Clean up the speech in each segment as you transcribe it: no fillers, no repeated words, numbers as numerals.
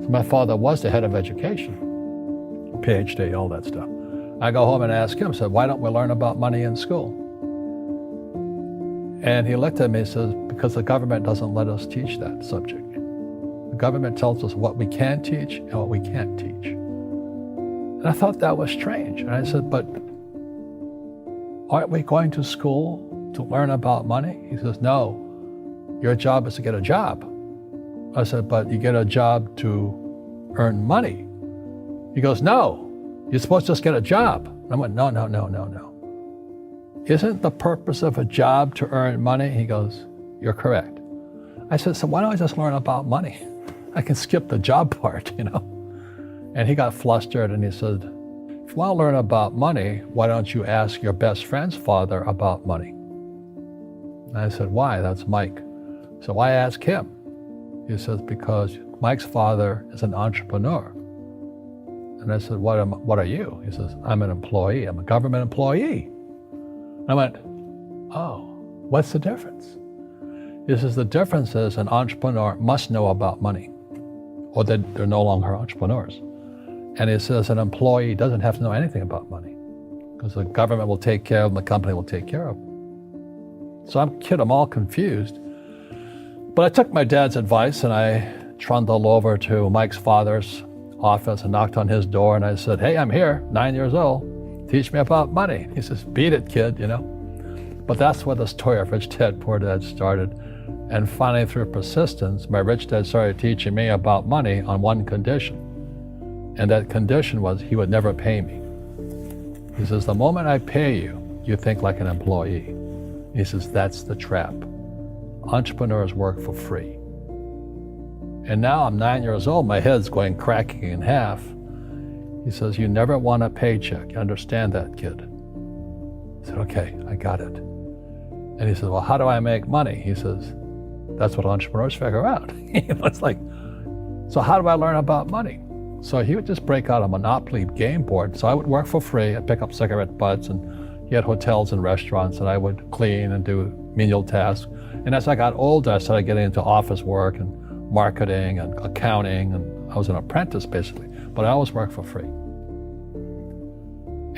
My father was the head of education, PhD, all that stuff. I go home and ask him, said, why don't we learn about money in school? And he looked at me and says, because the government doesn't let us teach that subject. The government tells us what we can teach and what we can't teach. And I thought that was strange. And I said, but aren't we going to school to learn about money? He says, no, your job is to get a job. I said, but you get a job to earn money. He goes, no, you're supposed to just get a job. And I went, no. Isn't the purpose of a job to earn money? He goes, you're correct. I said, so why don't I just learn about money? I can skip the job part, And he got flustered and he said, if you want to learn about money, why don't you ask your best friend's father about money? And I said, why? That's Mike. So why ask him? He says, because Mike's father is an entrepreneur. And I said, what are you? He says, I'm an employee. I'm a government employee. I went, oh, what's the difference? He says, the difference is an entrepreneur must know about money, or they're no longer entrepreneurs. And he says an employee doesn't have to know anything about money, because the government will take care of them, the company will take care of them. So I'm all confused. But I took my dad's advice and I trundled over to Mike's father's office and knocked on his door and I said, hey, I'm here, 9 years old. Teach me about money. He says, beat it, kid, But that's where the story of Rich Dad, Poor Dad started. And finally, through persistence, my rich dad started teaching me about money on one condition. And that condition was he would never pay me. He says, the moment I pay you, you think like an employee. He says, that's the trap. Entrepreneurs work for free. And now I'm 9 years old, my head's going cracking in half. He says, you never want a paycheck. You understand that, kid? I said, okay, I got it. And he says, well, how do I make money? He says, that's what entrepreneurs figure out. It's like, so how do I learn about money? So he would just break out a Monopoly game board. So I would work for free. I'd pick up cigarette butts, and he had hotels and restaurants, and I would clean and do menial tasks. And as I got older, I started getting into office work and marketing and accounting, and I was an apprentice basically, but I always worked for free.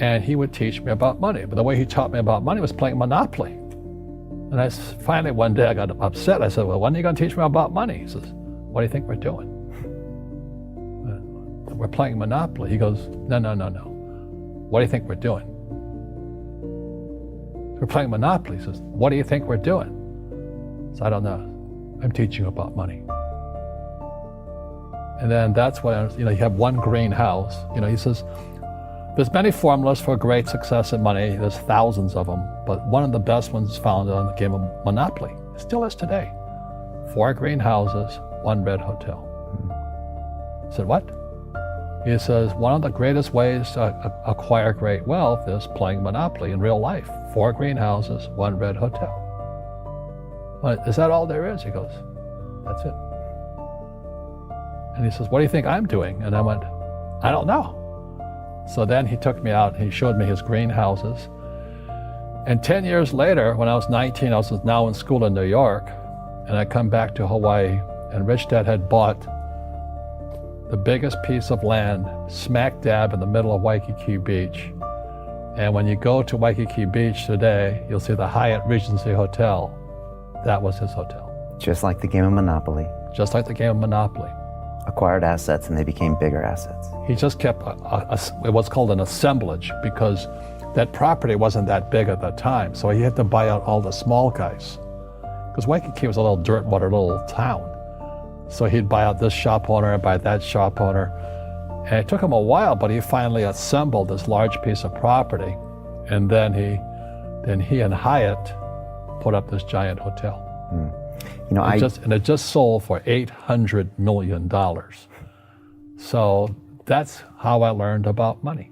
And he would teach me about money, but the way he taught me about money was playing Monopoly. And finally one day I got upset. I said, well, when are you going to teach me about money? He says, what do you think we're doing? We're playing Monopoly. He goes, no. What do you think we're doing? We're playing Monopoly. He says, what do you think we're doing? So I don't know. I'm teaching you about money. And then that's when, you have one green house. He says, there's many formulas for great success in money. There's thousands of them, but one of the best ones is found on the game of Monopoly. It still is today. 4 green houses, 1 red hotel. I said, what? He says, one of the greatest ways to acquire great wealth is playing Monopoly in real life. 4 green houses, 1 red hotel. Well, is that all there is? He goes, that's it. And he says, what do you think I'm doing? And I went, I don't know. So then he took me out and he showed me his greenhouses. And 10 years later, when I was 19, I was now in school in New York, and I come back to Hawaii, and Rich Dad had bought the biggest piece of land smack dab in the middle of Waikiki Beach. And when you go to Waikiki Beach today, you'll see the Hyatt Regency Hotel. That was his hotel. Just like the game of Monopoly. Just like the game of Monopoly. Acquired assets and they became bigger assets. He just kept what's called an assemblage, because that property wasn't that big at the time. So he had to buy out all the small guys. Because Waikiki was a little dirtwater little town. So he'd buy out this shop owner and buy that shop owner. And it took him a while, but he finally assembled this large piece of property. And then he and Hyatt put up this giant hotel. It just sold for $800 million. So that's how I learned about money.